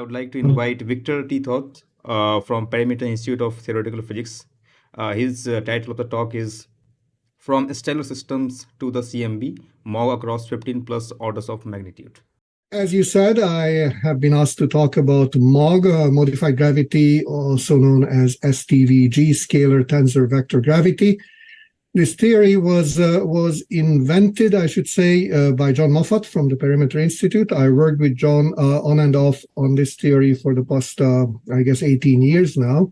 would like to invite Viktor T. Toth from Perimeter Institute of Theoretical Physics. His title of the talk is From Stellar Systems to the CMB, MOG across 15 plus orders of magnitude. As you said, I have been asked to talk about MOG, modified gravity, also known as STVG, scalar tensor vector gravity. This theory was invented, I should say, by John Moffat from the Perimeter Institute. I worked with John on and off on this theory for the past, 18 years now.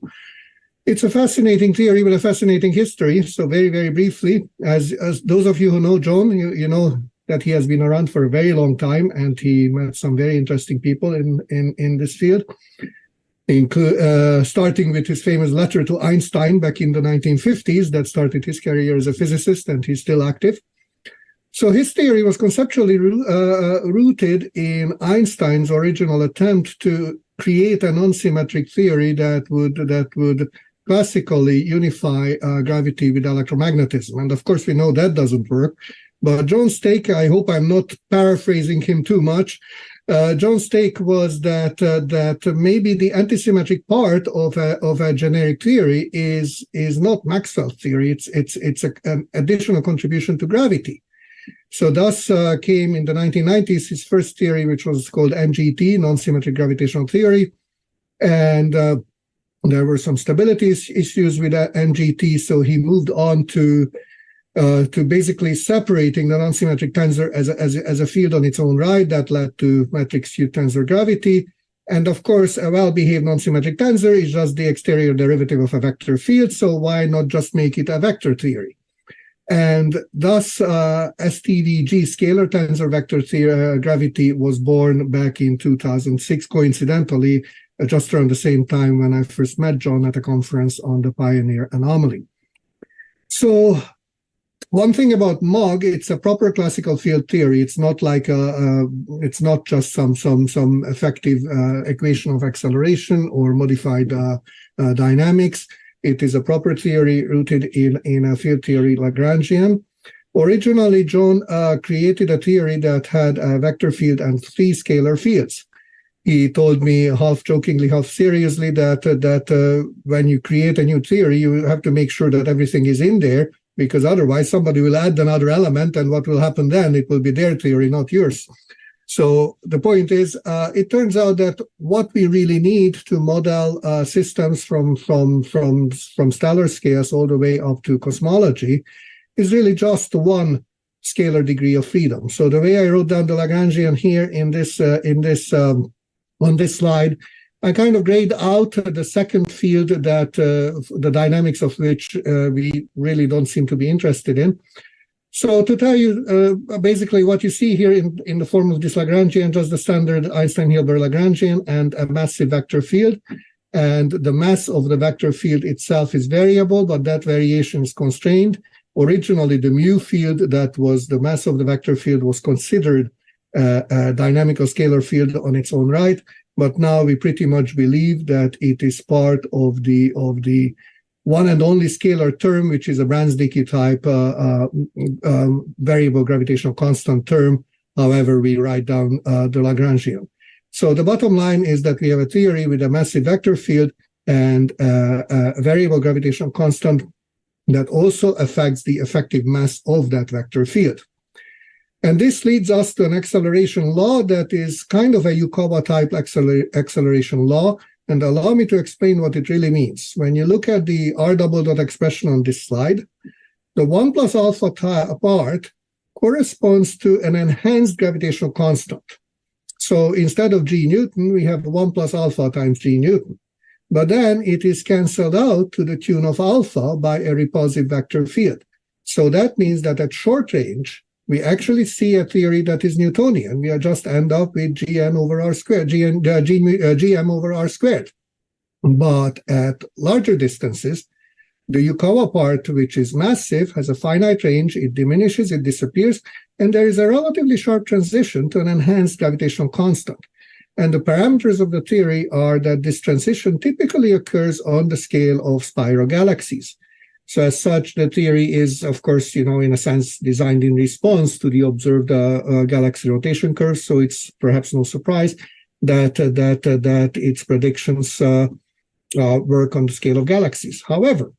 It's a fascinating theory with a fascinating history. So very, very briefly, as those of you who know John, you know that he has been around for a very long time, and he met some very interesting people in this field, starting with his famous letter to Einstein back in the 1950s that started his career as a physicist, and he's still active. So his theory was conceptually rooted in Einstein's original attempt to create a non-symmetric theory that would classically unify gravity with electromagnetism. And of course, we know that doesn't work. But John's take, I hope I'm not paraphrasing him too much, John's take was that maybe the antisymmetric part of a generic theory is not Maxwell's theory. It's an additional contribution to gravity. So thus came in the 1990s his first theory, which was called NGT, non-symmetric gravitational theory, and there were some stability issues with that NGT. So he moved on to basically separating the non-symmetric tensor as a field on its own right. That led to matrix Q tensor gravity. And of course, a well-behaved non-symmetric tensor is just the exterior derivative of a vector field. So why not just make it a vector theory? And thus, STVG, scalar tensor vector gravity, was born back in 2006, coincidentally, just around the same time when I first met John at a conference on the Pioneer anomaly. So one thing about MOG, it's a proper classical field theory. It's not like it's not just some effective equation of acceleration or modified dynamics. It is a proper theory rooted in a field theory Lagrangian. Originally, John created a theory that had a vector field and three scalar fields. He told me, half jokingly, half seriously, that when you create a new theory, you have to make sure that everything is in there, because otherwise somebody will add another element, and what will happen then? It will be their theory, not yours. So the point is, it turns out that what we really need to model systems from stellar scales all the way up to cosmology is really just one scalar degree of freedom. So the way I wrote down the Lagrangian here on this slide, I kind of grayed out the second field that the dynamics of which we really don't seem to be interested in. So to tell you basically what you see here in the form of this Lagrangian, just the standard Einstein-Hilbert Lagrangian and a massive vector field. And the mass of the vector field itself is variable, but that variation is constrained. Originally, the mu field, that was the mass of the vector field, was considered a dynamical scalar field on its own right. But now we pretty much believe that it is part of the one and only scalar term, which is a Brans-Dicke type variable gravitational constant term. However, we write down the Lagrangian. So the bottom line is that we have a theory with a massive vector field and a variable gravitational constant that also affects the effective mass of that vector field. And this leads us to an acceleration law that is kind of a Yukawa type acceleration law. And allow me to explain what it really means. When you look at the R double dot expression on this slide, the 1 plus alpha part corresponds to an enhanced gravitational constant. So instead of G Newton, we have 1 plus alpha times G Newton. But then it is canceled out to the tune of alpha by a repulsive vector field. So that means that at short range, we actually see a theory that is Newtonian. We just end up with Gn over R squared, Gm over R squared. But at larger distances, the Yukawa part, which is massive, has a finite range, it diminishes, it disappears, and there is a relatively sharp transition to an enhanced gravitational constant. And the parameters of the theory are that this transition typically occurs on the scale of spiral galaxies. So as such, the theory is, of course, in a sense, designed in response to the observed galaxy rotation curve. So it's perhaps no surprise that its predictions work on the scale of galaxies. However,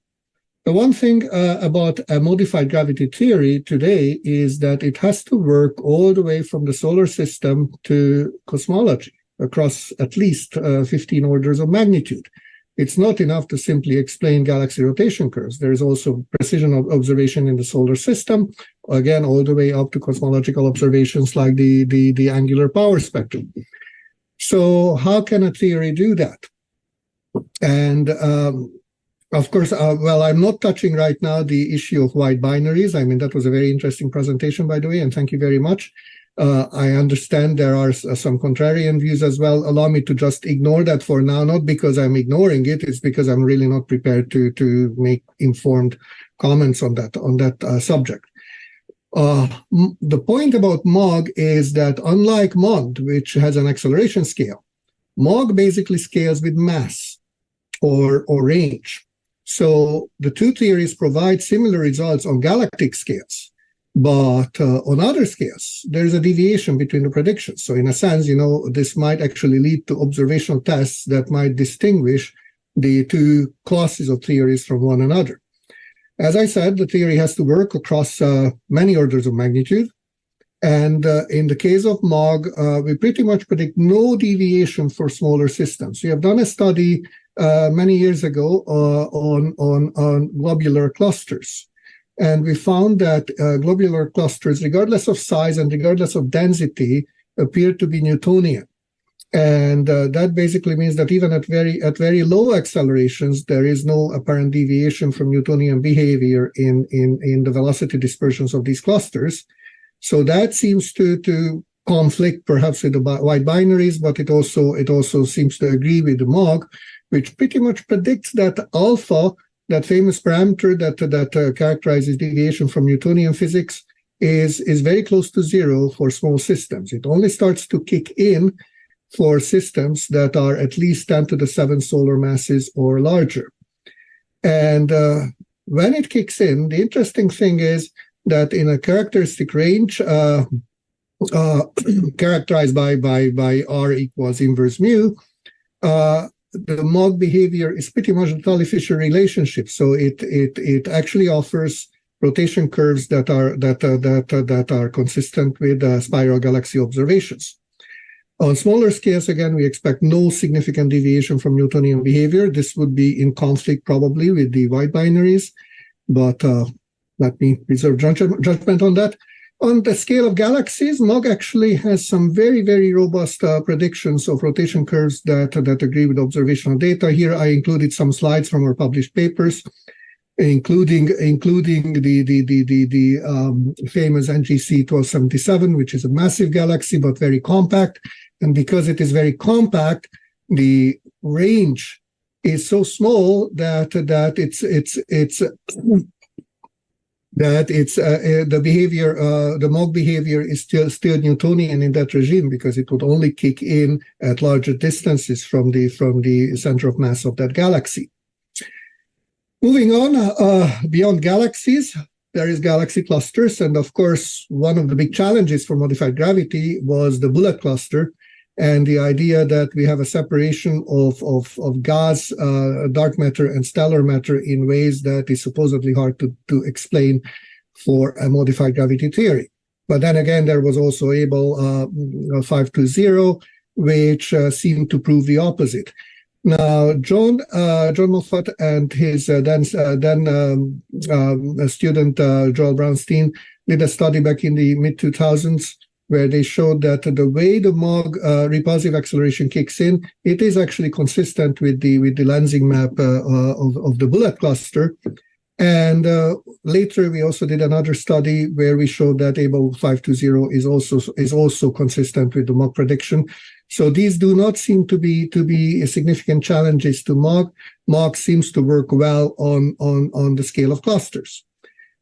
the one thing about a modified gravity theory today is that it has to work all the way from the solar system to cosmology across at least 15 orders of magnitude. It's not enough to simply explain galaxy rotation curves. There is also precision of observation in the solar system, again, all the way up to cosmological observations like the angular power spectrum. So how can a theory do that? And of course, well, I'm not touching right now the issue of wide binaries. I mean, that was a very interesting presentation, by the way, and thank you very much. I understand there are some contrarian views as well. Allow me to just ignore that for now, not because I'm ignoring it, it's because I'm really not prepared to make informed comments on that subject. The point about MOG is that unlike MOND, which has an acceleration scale, MOG basically scales with mass or range. So the two theories provide similar results on galactic scales, but on other scales, there's a deviation between the predictions. So in a sense, this might actually lead to observational tests that might distinguish the two classes of theories from one another. As I said, the theory has to work across many orders of magnitude. And in the case of MOG, we pretty much predict no deviation for smaller systems. We have done a study many years ago on globular clusters. And we found that globular clusters, regardless of size and regardless of density, appear to be Newtonian. And that basically means that even at very low accelerations, there is no apparent deviation from Newtonian behavior in the velocity dispersions of these clusters. So that seems to conflict perhaps with the wide binaries, but it also seems to agree with the MOG, which pretty much predicts that alpha, that famous parameter that characterizes deviation from Newtonian physics, is very close to zero for small systems. It only starts to kick in for systems that are at least 10 to the 7 solar masses or larger. And when it kicks in, the interesting thing is that in a characteristic range characterized by R equals inverse mu, the MOG behavior is pretty much the Tully-Fisher relationship. So it actually offers rotation curves that are consistent with spiral galaxy observations. On smaller scales, again, we expect no significant deviation from Newtonian behavior. This would be in conflict probably with the wide binaries, but let me reserve judgment on that. On the scale of galaxies, MOG actually has some very, very robust predictions of rotation curves that agree with observational data. Here, I included some slides from our published papers, including the famous NGC 1277, which is a massive galaxy but very compact. And because it is very compact, the range is so small that the behavior, the MOG behavior is still Newtonian in that regime, because it would only kick in at larger distances from the center of mass of that galaxy. Moving on, beyond galaxies, there is galaxy clusters, and of course, one of the big challenges for modified gravity was the bullet cluster, and the idea that we have a separation of gas, dark matter, and stellar matter in ways that is supposedly hard to explain for a modified gravity theory. But then again, there was also Abel 520, which seemed to prove the opposite. Now, John Moffat and his then student Joel Brownstein did a study back in the mid-2000s where they showed that the way the MOG repulsive acceleration kicks in, it is actually consistent with the lensing map of the bullet cluster. And later, we also did another study where we showed that Abel 520 is also consistent with the MOG prediction. So these do not seem to be significant challenges to MOG. MOG seems to work well on the scale of clusters.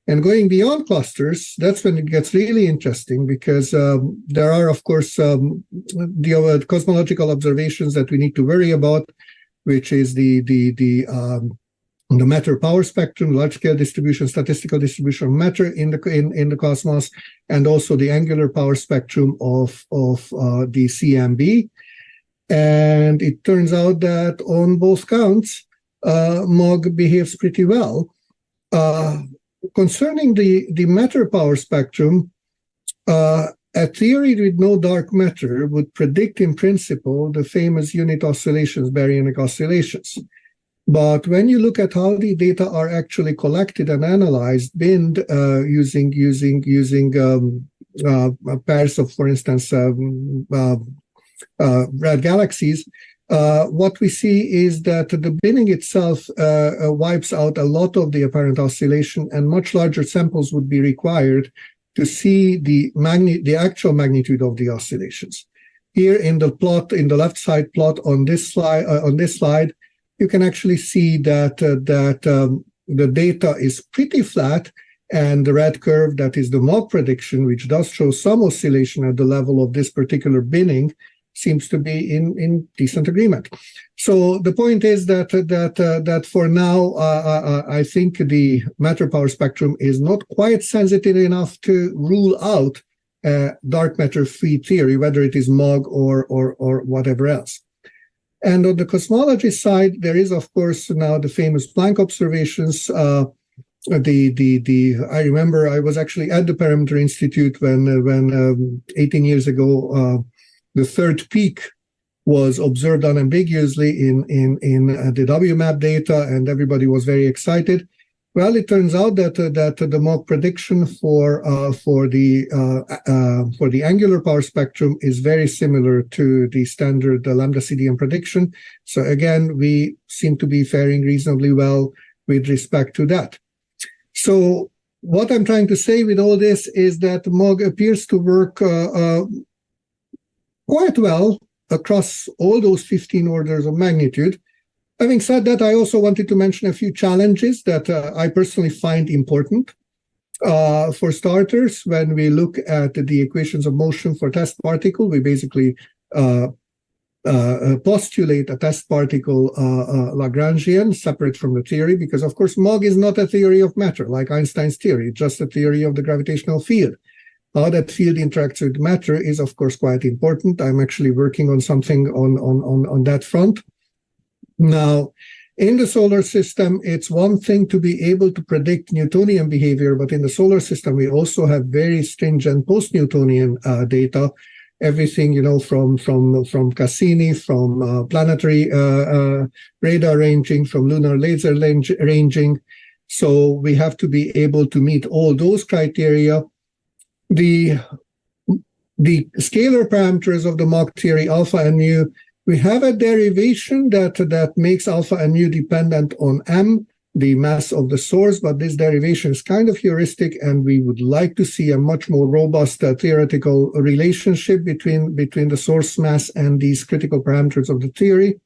And going beyond clusters, that's when it gets really interesting, because there are, of course, the cosmological observations that we need to worry about, which is the matter power spectrum, large-scale distribution, statistical distribution of matter in the cosmos, and also the angular power spectrum of the CMB. And it turns out that on both counts, MOG behaves pretty well. Concerning the matter power spectrum, a theory with no dark matter would predict in principle the famous unit oscillations, baryonic oscillations. But when you look at how the data are actually collected and analyzed, binned using pairs of, for instance, red galaxies, what we see is that the binning itself wipes out a lot of the apparent oscillation, and much larger samples would be required to see the actual magnitude of the oscillations. Here in the plot, in the left side plot on this slide, you can actually see that the data is pretty flat, and the red curve, that is the MOG prediction, which does show some oscillation at the level of this particular binning, seems to be in decent agreement. So the point is that for now, I think the matter power spectrum is not quite sensitive enough to rule out dark matter free theory, whether it is MOG or whatever else. And on the cosmology side, there is, of course, now the famous Planck observations. I remember I was actually at the Parameter Institute when 18 years ago, the third peak was observed unambiguously in the WMAP data, and everybody was very excited. Well, it turns out that the MOG prediction for the angular power spectrum is very similar to the standard lambda CDM prediction. So again, we seem to be faring reasonably well with respect to that. So what I'm trying to say with all this is that MOG appears to work quite well across all those 15 orders of magnitude. Having said that, I also wanted to mention a few challenges that I personally find important. For starters, when we look at the equations of motion for test particle, we basically postulate a test particle Lagrangian separate from the theory, because of course MOG is not a theory of matter like Einstein's theory, it's just a theory of the gravitational field. How that field interacts with matter is of course quite important. I'm actually working on something on that front. Now, in the solar system, it's one thing to be able to predict Newtonian behavior, but in the solar system, we also have very stringent post-Newtonian data. Everything, from Cassini, from planetary radar ranging, from lunar laser ranging. So we have to be able to meet all those criteria. The scalar parameters of the MOG theory, alpha and mu, we have a derivation that makes alpha and mu dependent on m, the mass of the source, but this derivation is kind of heuristic, and we would like to see a much more robust theoretical relationship between the source mass and these critical parameters of the theory.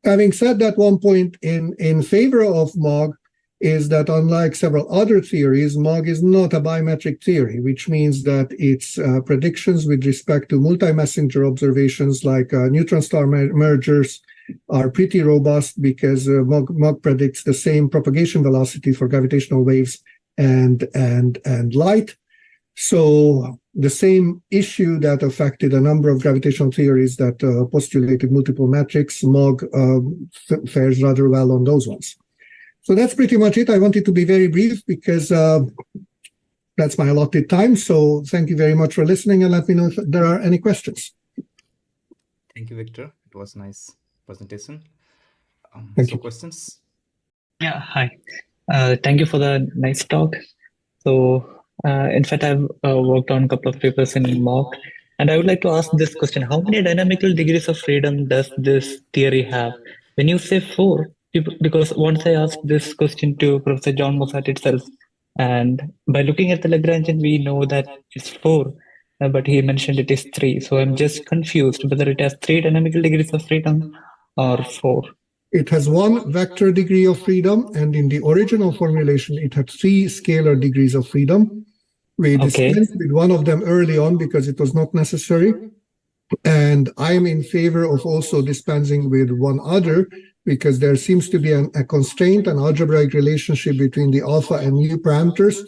Having said that, one point in favor of MOG is that unlike several other theories, MOG is not a biometric theory, which means that its predictions with respect to multi-messenger observations like neutron star mergers are pretty robust, because MOG predicts the same propagation velocity for gravitational waves and light. So the same issue that affected a number of gravitational theories that postulated multiple metrics, MOG fares rather well on those ones. So that's pretty much it. I wanted to be very brief because that's my allotted time. So thank you very much for listening, and let me know if there are any questions. Thank you, Victor. It was a nice presentation. Thank you. Questions? Yeah, hi. Thank you for the nice talk. So in fact, I've worked on a couple of papers in MOG, and I would like to ask this question. How many dynamical degrees of freedom does this theory have? When you say 4, because once I asked this question to Professor John Mossat itself, and by looking at the Lagrangian, we know that it's 4, but he mentioned it is 3. So I'm just confused whether it has 3 dynamical degrees of freedom or 4. It has 1 vector degree of freedom, and in the original formulation, it had 3 scalar degrees of freedom. We dispensed with one of them early on because it was not necessary. And I am in favor of also dispensing with one other, because there seems to be a constraint, an algebraic relationship between the alpha and mu parameters.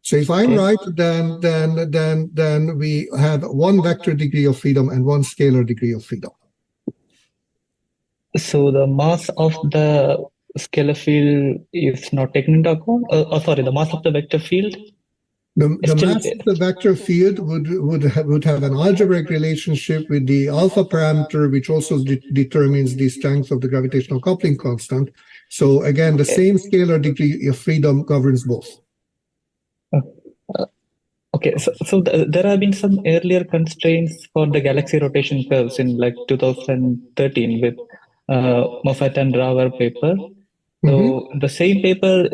So if I'm right, then we have 1 vector degree of freedom and 1 scalar degree of freedom. So the mass of the scalar field is not taken into account. Sorry, the mass of the vector field The is still mass of the vector field would have an algebraic relationship with the alpha parameter, which also determines the strength of the gravitational coupling constant. So again, the same scalar degree of freedom governs both. Okay, so there have been some earlier constraints for the galaxy rotation curves in like 2013 with Moffat and Rawer paper. So the same paper,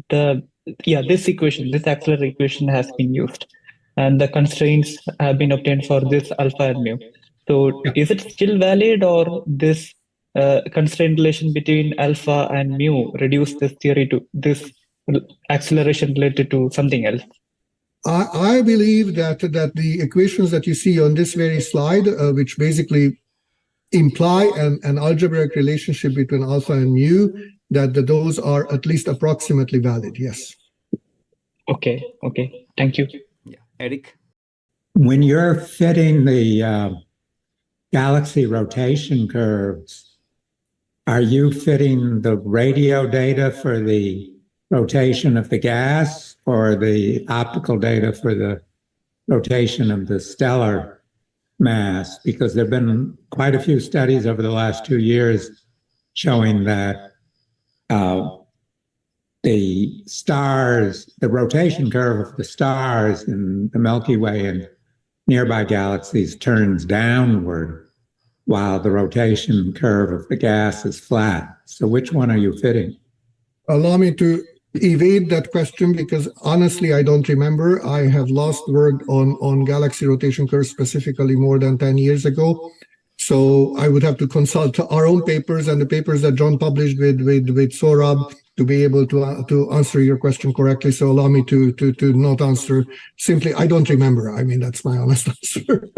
this accelerator equation has been used, and the constraints have been obtained for this alpha and mu. So is it still valid, or this constraint relation between alpha and mu reduce this theory to this acceleration related to something else? I believe that the equations that you see on this very slide, which basically imply an algebraic relationship between alpha and mu, that those are at least approximately valid, yes. Okay, thank you. Yeah, Eric? When you're fitting the galaxy rotation curves, are you fitting the radio data for the rotation of the gas or the optical data for the rotation of the stellar mass? Because there have been quite a few studies over the last 2 years showing that the stars, the rotation curve of the stars in the Milky Way and nearby galaxies turns downward while the rotation curve of the gas is flat. So which one are you fitting? Allow me to evade that question because honestly, I don't remember. I have last worked on galaxy rotation curves specifically more than 10 years ago. So I would have to consult our own papers and the papers that John published with Sorab to be able to answer your question correctly. So allow me to not answer. Simply, I don't remember. I mean, that's my honest answer.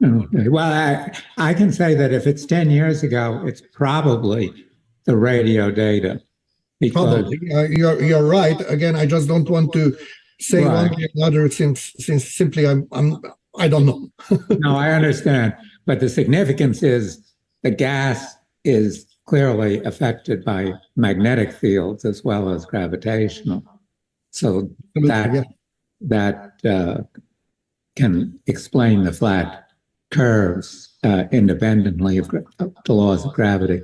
Okay. Well, I can say that if it's 10 years ago, it's probably the radio data. Because probably. You're right. Again, I just don't want to say one way or another since simply I don't know. No, I understand. But the significance is the gas is clearly affected by magnetic fields as well as gravitational. So that can explain the flat curves independently of the laws of gravity.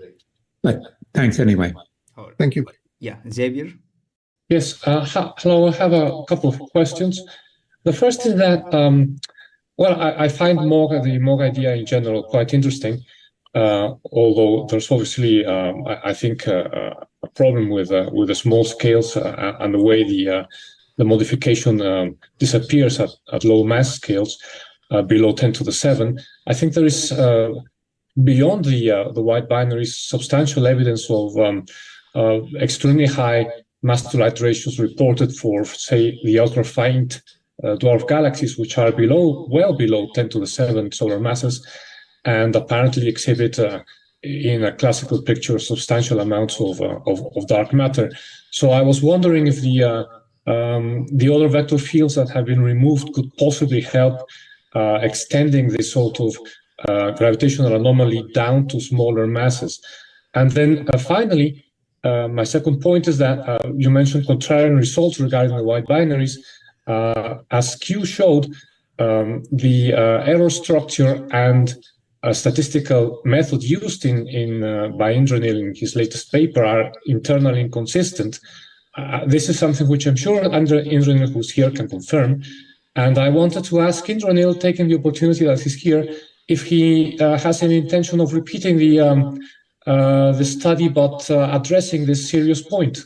But thanks anyway. Thank you. Yeah, Xavier? Yes, hello, I have a couple of questions. The first is that, I find the MOG idea in general quite interesting, although there's obviously, I think, a problem with the small scales and the way the modification disappears at low mass scales below 10 to the 7. I think there is, beyond the wide binaries, substantial evidence of extremely high mass-to-light ratios reported for, say, the ultra-faint dwarf galaxies, which are well below 10 to the 7 solar masses, and apparently exhibit in a classical picture substantial amounts of dark matter. So I was wondering if the other vector fields that have been removed could possibly help extending this sort of gravitational anomaly down to smaller masses. And then finally, my second point is that you mentioned contrarian results regarding the wide binaries. As Q showed, the error structure and statistical method used by Indranil in his latest paper are internally inconsistent. This is something which I'm sure Indranil, who's here, can confirm. And I wanted to ask Indranil, taking the opportunity that he's here, if he has any intention of repeating the study, but addressing this serious point.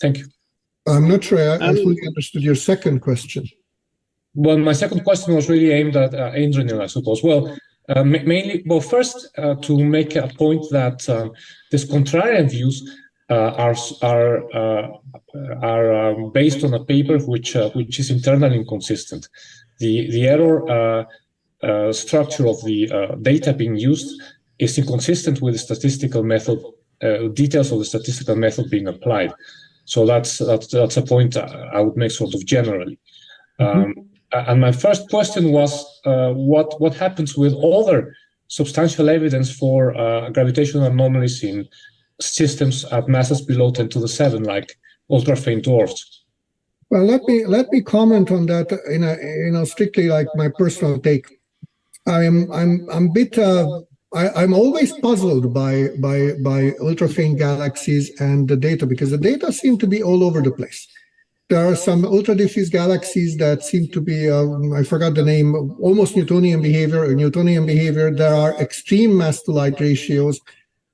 Thank you. I'm not sure I fully understood your second question. Well, my second question was really aimed at Indranil, I suppose. Well, mainly, first, to make a point that these contrarian views are based on a paper which is internally inconsistent. The error structure of the data being used is inconsistent with the statistical method, details of the statistical method being applied. So that's a point I would make sort of generally. And my first question was, what happens with other substantial evidence for gravitational anomalies in systems at masses below 10 to the 7, like ultra-faint dwarfs? Well, let me comment on that in a strictly like my personal take. I'm always puzzled by ultra-faint galaxies and the data, because the data seem to be all over the place. There are some ultra-diffuse galaxies that seem to be, I forgot the name, almost Newtonian behavior. There are extreme mass-to-light ratios.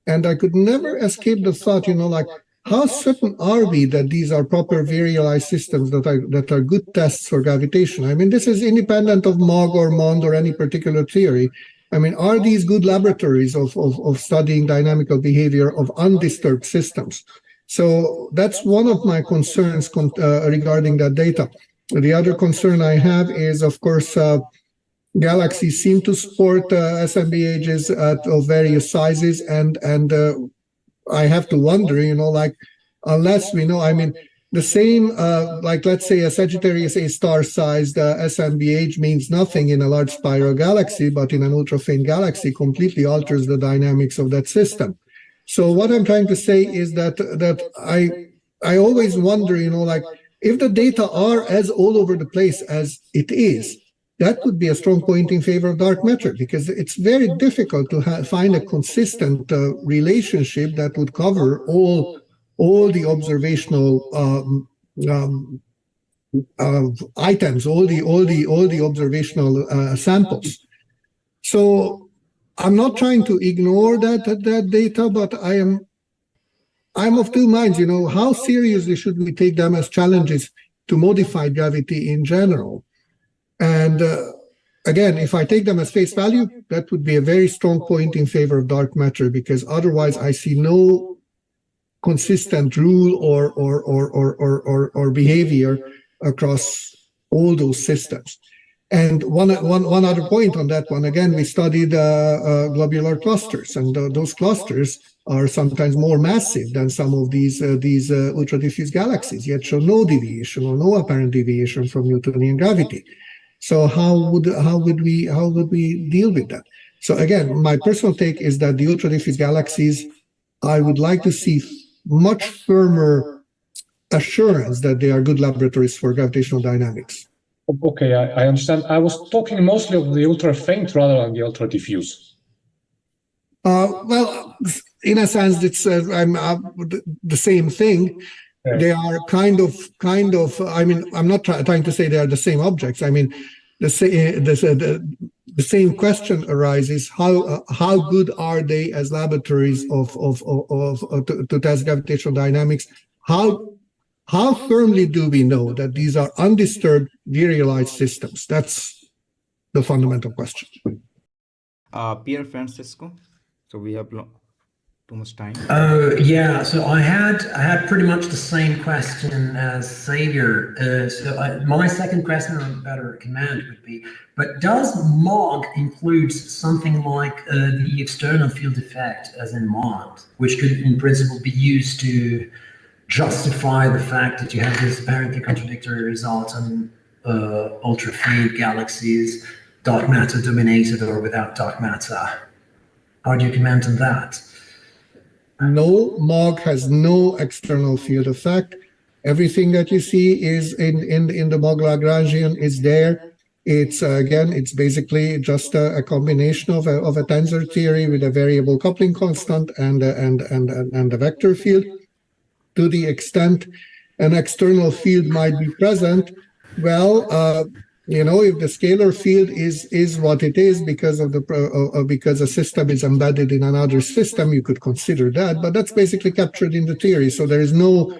And I could never escape the thought, like, how certain are we that these are proper virialized systems that are good tests for gravitation? I mean, this is independent of MOG or MOND or any particular theory. I mean, are these good laboratories of studying dynamical behavior of undisturbed systems? So that's one of my concerns regarding that data. The other concern I have is, of course, galaxies seem to sport SMB ages of various sizes, and I have to wonder, like, unless we know, I mean, the same, like, let's say a Sagittarius A star-sized SMB age means nothing in a large spiral galaxy, but in an ultra-faint galaxy completely alters the dynamics of that system. So what I'm trying to say is that I always wonder, like, if the data are as all over the place as it is, that would be a strong point in favor of dark matter, because it's very difficult to find a consistent relationship that would cover all the observational items, all the observational samples. So I'm not trying to ignore that data, but I'm of two minds. How seriously should we take them as challenges to modify gravity in general? And again, if I take them as face value, that would be a very strong point in favor of dark matter, because otherwise I see no consistent rule or behavior across all those systems. And one other point on that one, again, we studied globular clusters, and those clusters are sometimes more massive than some of these ultra-diffuse galaxies, yet show no deviation or no apparent deviation from Newtonian gravity. So how would we deal with that? So again, my personal take is that the ultra-diffuse galaxies, I would like to see much firmer assurance that they are good laboratories for gravitational dynamics. Okay, I understand. I was talking mostly of the ultra-faint rather than the ultra-diffuse. Well, in a sense, it's the same thing. Yeah. They are kind of. I mean, I'm not trying to say they are the same objects. I mean, the same question arises: how good are they as laboratories to test gravitational dynamics? How firmly do we know that these are undisturbed virialized systems? That's the fundamental question. Pierre Francisco. So we have too much time. Yeah. So I had pretty much the same question as Xavier. My second question, or better command, would be: but does MOG include something like the external field effect, as in MOND, which could, in principle, be used to justify the fact that you have these apparently contradictory results on ultra-faint galaxies, dark matter dominated or without dark matter? How do you comment on that? No, MOG has no external field effect. Everything that you see is in the MOG Lagrangian is there. It's again, it's basically just a combination of a tensor theory with a variable coupling constant and a vector field. To the extent an external field might be present, well, if the scalar field is what it is because a system is embedded in another system, you could consider that, but that's basically captured in the theory. So there is no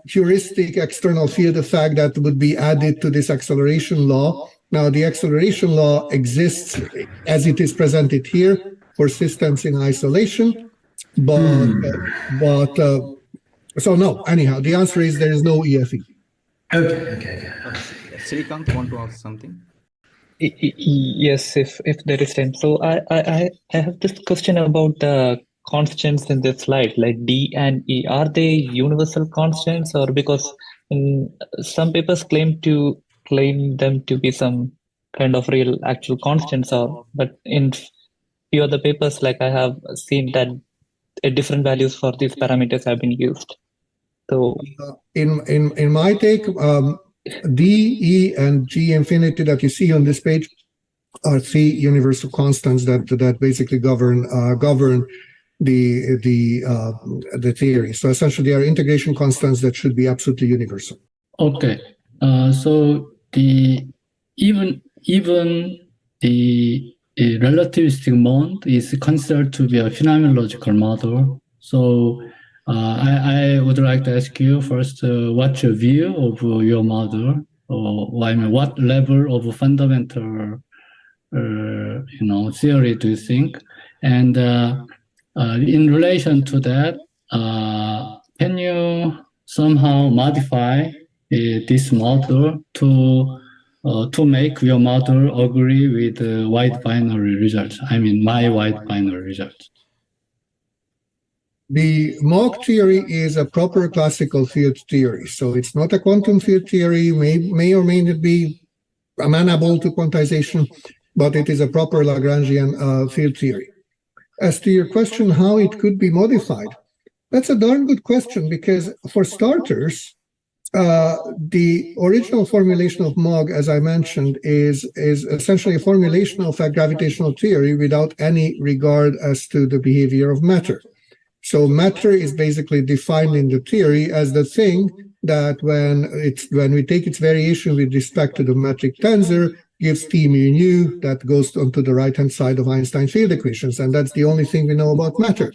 heuristic external field effect that would be added to this acceleration law. Now, the acceleration law exists as it is presented here for systems in isolation. But so no. Anyhow, the answer is there is no EFE. Okay. Srikant, want to ask something? Yes, if there is time. So I have this question about the constants in this slide, like D and E. Are they universal constants, or because in some papers claim them to be some kind of real actual constants are. But in few other papers, like I have seen that different values for these parameters have been used. So in my take, D, E, and G infinity that you see on this page are three universal constants that basically govern the theory. So essentially, they are integration constants that should be absolutely universal. Okay. So even the relativistic MOND is considered to be a phenomenological model. So I would like to ask you first, what's your view of your model, or I mean, what level of fundamental theory do you think? And in relation to that, can you somehow modify this model to make your model agree with wide binary results? I mean, my wide binary results. The Mach theory is a proper classical field theory. So it's not a quantum field theory, may or may not be amenable to quantization, but it is a proper Lagrangian field theory. As to your question, how it could be modified, that's a darn good question, because for starters, the original formulation of Mach, as I mentioned, is essentially a formulation of a gravitational theory without any regard as to the behavior of matter. So matter is basically defined in the theory as the thing that when we take its variation with respect to the metric tensor, gives T mu nu that goes onto the right-hand side of Einstein field equations. And that's the only thing we know about matter.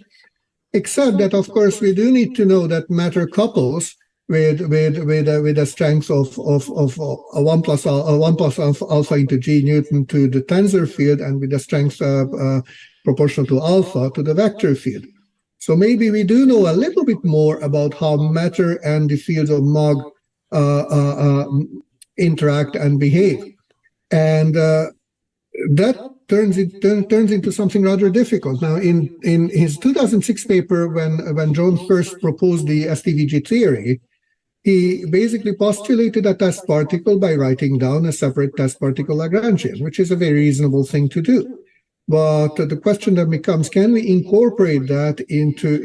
Except that, of course, we do need to know that matter couples with a strength of 1 plus alpha into G Newton to the tensor field, and with a strength proportional to alpha to the vector field. So maybe we do know a little bit more about how matter and the fields of Mach interact and behave. And that turns into something rather difficult. Now, in his 2006 paper, when John first proposed the STVG theory, he basically postulated a test particle by writing down a separate test particle Lagrangian, which is a very reasonable thing to do. But the question then becomes, can we incorporate that into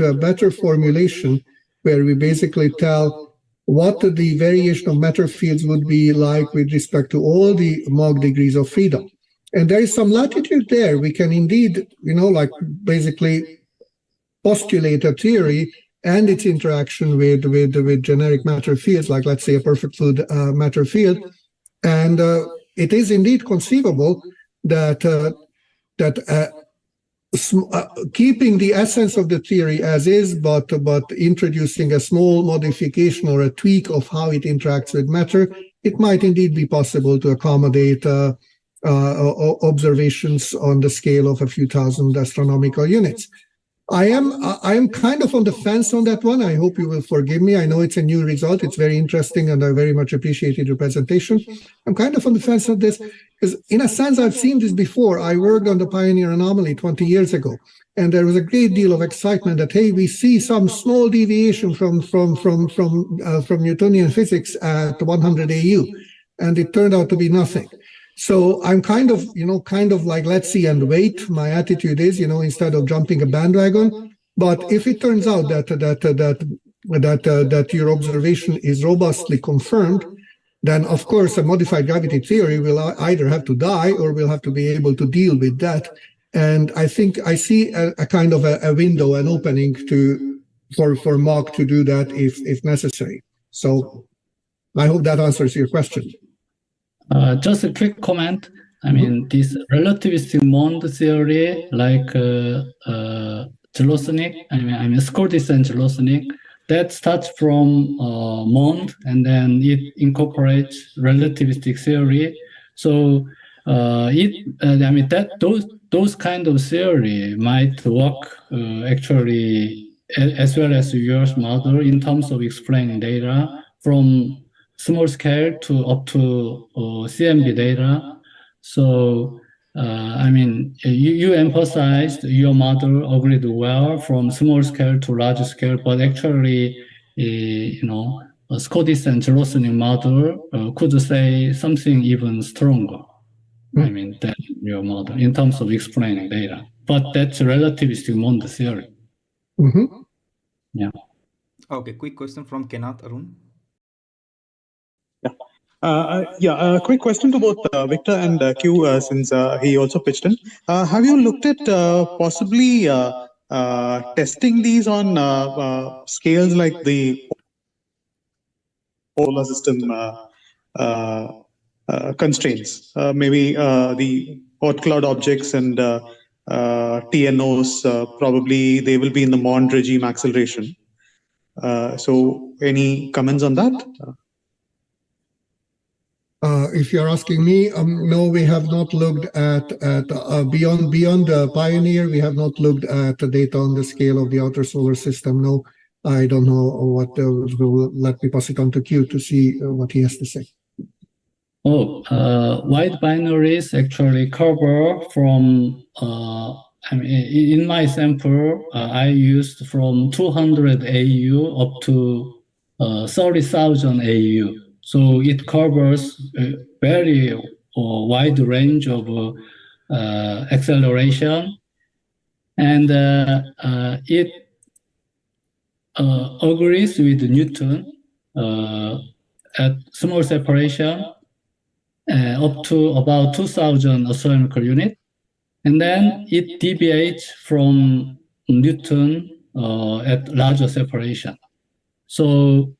a better formulation where we basically tell what the variation of matter fields would be like with respect to all the Mach degrees of freedom? And there is some latitude there. We can indeed, like basically postulate a theory and its interaction with generic matter fields, like let's say a perfect fluid matter field. And it is indeed conceivable that keeping the essence of the theory as is, but introducing a small modification or a tweak of how it interacts with matter, it might indeed be possible to accommodate observations on the scale of a few thousand astronomical units. I am kind of on the fence on that one. I hope you will forgive me. I know it's a new result. It's very interesting, and I very much appreciated your presentation. I'm kind of on the fence on this because, in a sense, I've seen this before. I worked on the Pioneer anomaly 20 years ago, and there was a great deal of excitement that, hey, we see some small deviation from Newtonian physics at 100 AU, and it turned out to be nothing. So I'm kind of like, let's see and wait. My attitude is, instead of jumping a bandwagon. But if it turns out that your observation is robustly confirmed, then of course a modified gravity theory will either have to die or we'll have to be able to deal with that. And I think I see a kind of a window, an opening for Mach to do that if necessary. So I hope that answers your question. Just a quick comment. I mean, this relativistic MOND theory, like Zelazny, I mean, Skordis and Zelazny, that starts from MOND, and then it incorporates relativistic theory. So those kind of theory might work actually as well as yours model in terms of explaining data from small scale to up to CMB data. So, you emphasized your model agreed well from small scale to large scale, but actually, Scottish and Jelosinic model could say something even stronger. I mean, than your model in terms of explaining data. But that's relativistic MOND theory. Yeah. Okay, quick question from Kenath Arun. A quick question to both Victor and Q, since he also pitched in. Have you looked at possibly testing these on scales like the solar system constraints? Maybe the hot cloud objects and TNOs, probably they will be in the MOND regime acceleration. So any comments on that? If you're asking me, no, we have not looked at beyond Pioneer. We have not looked at the data on the scale of the outer solar system. No, I don't know what. Let me pass it on to Q to see what he has to say. Wide binaries actually cover from. I mean, in my sample, I used from 200 AU up to 30,000 AU. So it covers a very wide range of acceleration, and it agrees with Newton at small separation up to about 2,000 astronomical units, and then it deviates from Newton at larger separation. So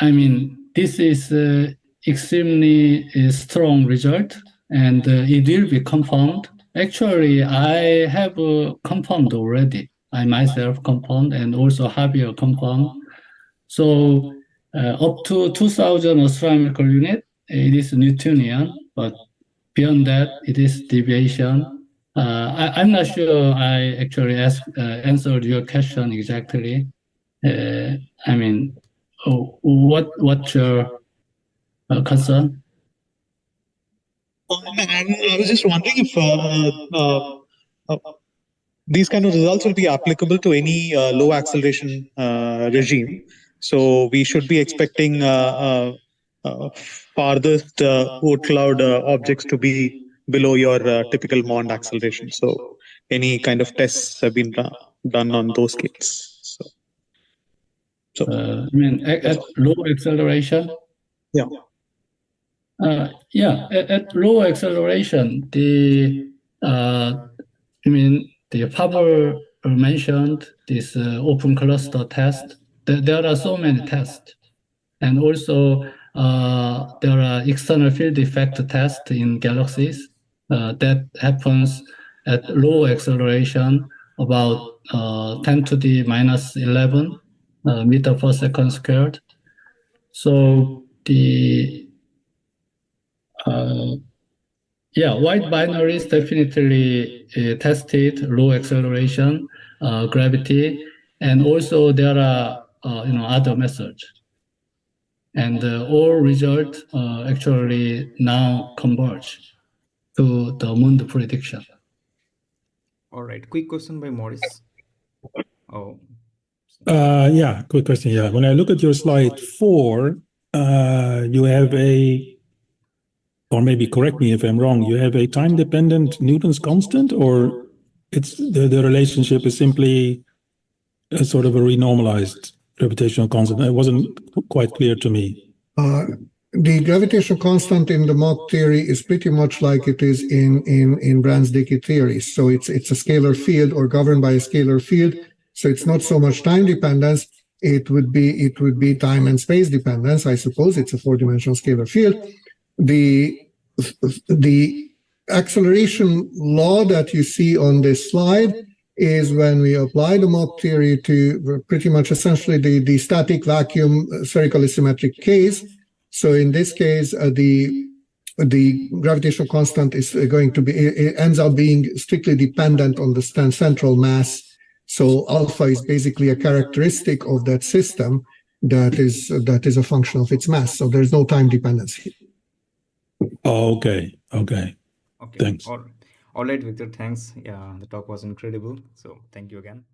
I mean, this is extremely strong result, and it will be confirmed. Actually, I have confirmed already. I myself confirmed, and also Javier confirmed. So up to 2,000 astronomical unit, it is Newtonian, but beyond that, it is deviation. I'm not sure I actually answered your question exactly. I mean, what's your concern? I was just wondering if these kind of results will be applicable to any low acceleration regime. So we should be expecting farthest hot cloud objects to be below your typical MOND acceleration. So any kind of tests have been done on those scales. I mean, at low acceleration? Yeah. At low acceleration, the Pavel mentioned this open cluster test. There are so many tests, and also there are external field effect tests in galaxies that happens at low acceleration, about 10 to the minus 11 meter per second squared. So the wide binaries definitely tested low acceleration, gravity, and also there are other methods. And all results actually now converge to the MOND prediction. All right, quick question by Morris. Quick question. Yeah, when I look at your slide 4, you have or maybe correct me if I'm wrong, you have a time-dependent Newton's constant, or it's the relationship is simply a sort of a renormalized gravitational constant? It wasn't quite clear to me. The gravitational constant in the MOND theory is pretty much like it is in Brans-Dicke theory. So it's a scalar field or governed by a scalar field. So it's not so much time dependence. It would be time and space dependence. I suppose it's a 4-dimensional scalar field. The acceleration law that you see on this slide is when we apply the MOND theory to pretty much essentially the static vacuum spherically symmetric case. So in this case, the gravitational constant is going to be, it ends up being strictly dependent on the central mass. So alpha is basically a characteristic of that system that is a function of its mass. So there's no time dependency. Oh, okay. Thanks. All right, Victor, thanks. Yeah, the talk was incredible. So thank you again.